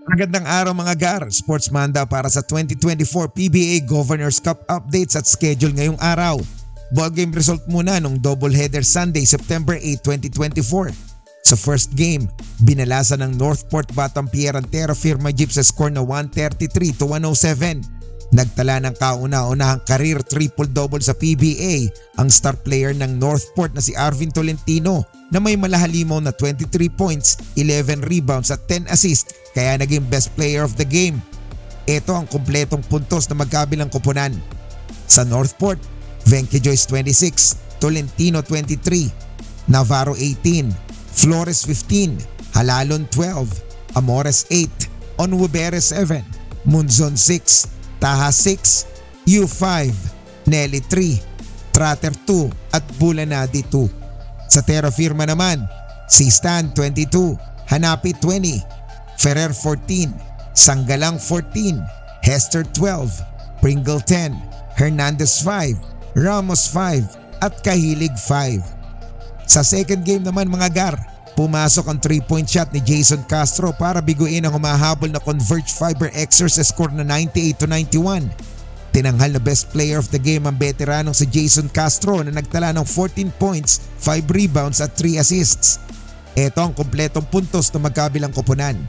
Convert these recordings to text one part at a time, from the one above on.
Magandang araw mga gar, Sports Manda para sa 2024 PBA Governors Cup updates at schedule ngayong araw. Ball game result muna nung doubleheader Sunday, September 8, 2024. Sa first game, binalasan ng Northport Batampier ang Terra Firma Jeep sa score na 133-107. Nagtala ng kauna-unahang career triple-double sa PBA ang star player ng Northport na si Arvin Tolentino na may malahalimaw na 23 points, 11 rebounds at 10 assists kaya naging best player of the game. Ito ang kumpletong puntos na magkabilang koponan. Sa Northport, Venke Joyce 26, Tolentino 23, Navarro 18, Flores 15, Halalon 12, Amores 8, Onwubere 7, Munzon 6, Taha 6, U5, Nelly 3, Trater 2 at Bulanadi 2. Sa Terra Firma naman, si Stan 22, Hanapi 20, Ferrer 14, Sanggalang 14, Hester 12, Pringle 10, Hernandez 5, Ramos 5 at Kahilig 5. Sa second game naman mga gar, pumasok ang 3-point shot ni Jason Castro para biguin ang humahabol na Converge Fiber Xers sa score na 98-91. Tinanghal na best player of the game ang veteranong si Jason Castro na nagtala ng 14 points, 5 rebounds at 3 assists. Ito ang kumpletong puntos na magkabilang koponan.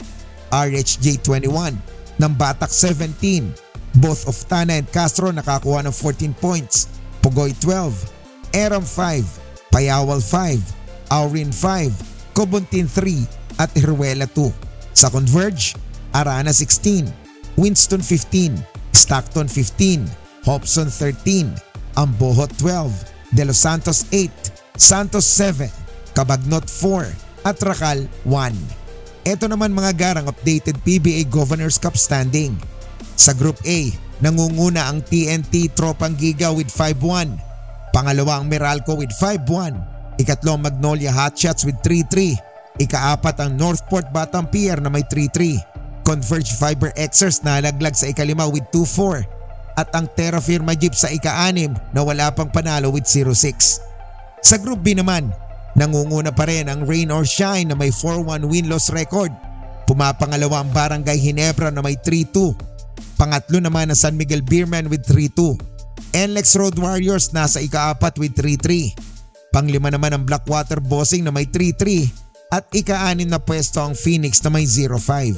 RHJ 21 ng Batak 17. Both of Tana and Castro nakakuha ng 14 points. Pugoy 12, Eram 5, Payawal 5, Aurin 5, Cobuntin 3 at Hiruela 2. Sa Converge, Arana 16, Winston 15, Stockton 15, Hobson 13, Ambohot 12, De Los Santos 8, Santos 7, Cabagnot 4 at Racal 1. Ito naman mga garang updated PBA Governors Cup standing. Sa Group A, nangunguna ang TNT Tropang Giga with 5-1. Pangalawa ang Meralco with 5-1. Ikatlo ang Magnolia Hotshots with 3-3. Ikaapat ang Northport Batampier na may 3-3. Converge Fiber Xers na nalaglag sa ikalima with 2-4 at ang Terra Firma Jeep sa ika-6 na wala pang panalo with 0-6. Sa Group B naman, nangunguna pa rin ang Rain or Shine na may 4-1 win-loss record. Pumapangalawa ang Barangay Ginebra na may 3-2. Pangatlo naman ang San Miguel Beerman with 3-2. NLEX Road Warriors nasa ika-4 with 3-3. Panglima naman ang Blackwater Bossing na may 3-3 at ika-6 na pwesto ang Phoenix na may 0-5.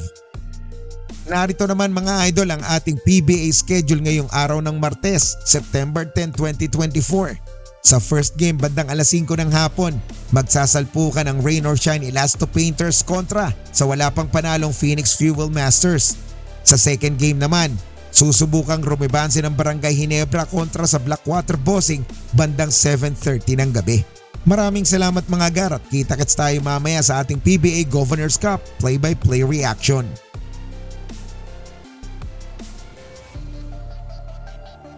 Narito naman mga idol ang ating PBA schedule ngayong araw ng Martes, September 10, 2024. Sa first game bandang alas 5 ng hapon, magsasalpukan ang Rain or Shine Elasto Painters kontra sa wala pang panalong Phoenix Fuel Masters. Sa second game naman, susubukang rumibanse ng Barangay Ginebra kontra sa Blackwater Bossing bandang 7:30 ng gabi. Maraming salamat mga gar at kita-kits tayo mamaya sa ating PBA Governors Cup play-by-play reaction.